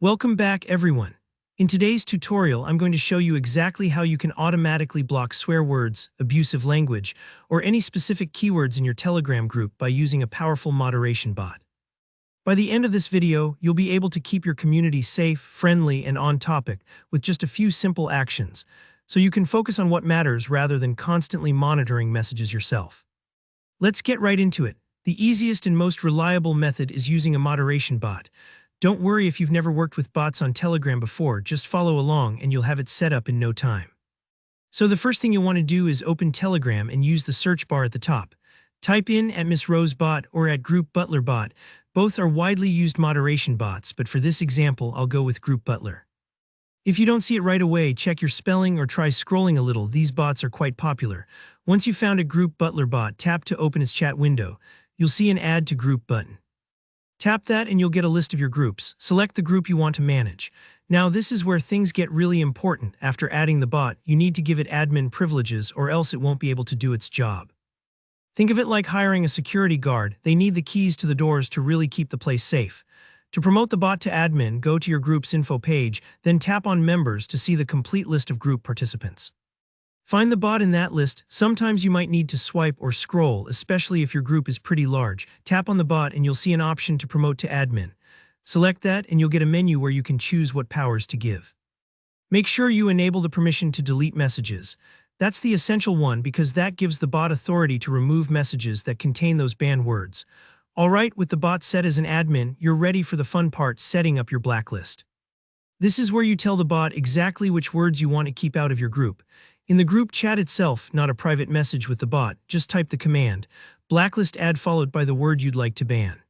Welcome back, everyone. In today's tutorial, I'm going to show you exactly how you can automatically block swear words, abusive language, or any specific keywords in your Telegram group by using a powerful moderation bot. By the end of this video, you'll be able to keep your community safe, friendly, and on topic with just a few simple actions, so you can focus on what matters rather than constantly monitoring messages yourself. Let's get right into it. The easiest and most reliable method is using a moderation bot. Don't worry if you've never worked with bots on Telegram before, just follow along and you'll have it set up in no time. So the first thing you'll want to do is open Telegram and use the search bar at the top. Type in @MissRoseBot or @GroupButlerBot. Both are widely used moderation bots, but for this example, I'll go with Group Butler. If you don't see it right away, check your spelling or try scrolling a little. These bots are quite popular. Once you've found a Group Butler bot, tap to open its chat window. You'll see an Add to Group button. Tap that and you'll get a list of your groups. Select the group you want to manage. Now this is where things get really important. After adding the bot, you need to give it admin privileges or else it won't be able to do its job. Think of it like hiring a security guard. They need the keys to the doors to really keep the place safe. To promote the bot to admin, go to your group's info page, then tap on Members to see the complete list of group participants. Find the bot in that list. Sometimes you might need to swipe or scroll, especially if your group is pretty large. Tap on the bot and you'll see an option to promote to admin. Select that and you'll get a menu where you can choose what powers to give. Make sure you enable the permission to delete messages. That's the essential one because that gives the bot authority to remove messages that contain those banned words. Alright, with the bot set as an admin, you're ready for the fun part, setting up your blacklist. This is where you tell the bot exactly which words you want to keep out of your group. In the group chat itself, not a private message with the bot, just type the command, blacklist add followed by the word you'd like to ban.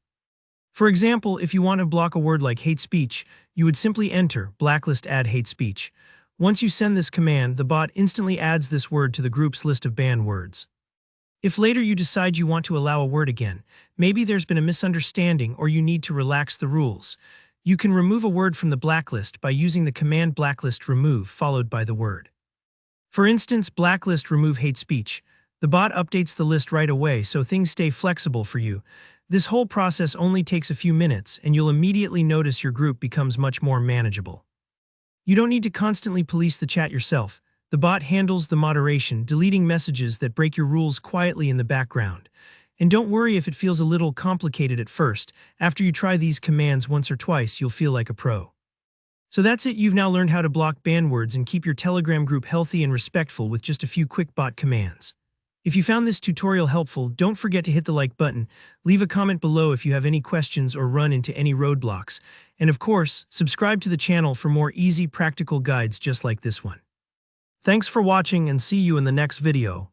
For example, if you want to block a word like hate speech, you would simply enter blacklist add hate speech. Once you send this command, the bot instantly adds this word to the group's list of banned words. If later you decide you want to allow a word again, maybe there's been a misunderstanding or you need to relax the rules, you can remove a word from the blacklist by using the command blacklist remove followed by the word. For instance, blacklist remove hate speech. The bot updates the list right away so things stay flexible for you. This whole process only takes a few minutes and you'll immediately notice your group becomes much more manageable. You don't need to constantly police the chat yourself. The bot handles the moderation, deleting messages that break your rules quietly in the background. And don't worry if it feels a little complicated at first. After you try these commands once or twice, you'll feel like a pro. So that's it, you've now learned how to block banned words and keep your Telegram group healthy and respectful with just a few quick bot commands. If you found this tutorial helpful, don't forget to hit the like button, leave a comment below if you have any questions or run into any roadblocks, and of course, subscribe to the channel for more easy practical guides just like this one. Thanks for watching and see you in the next video.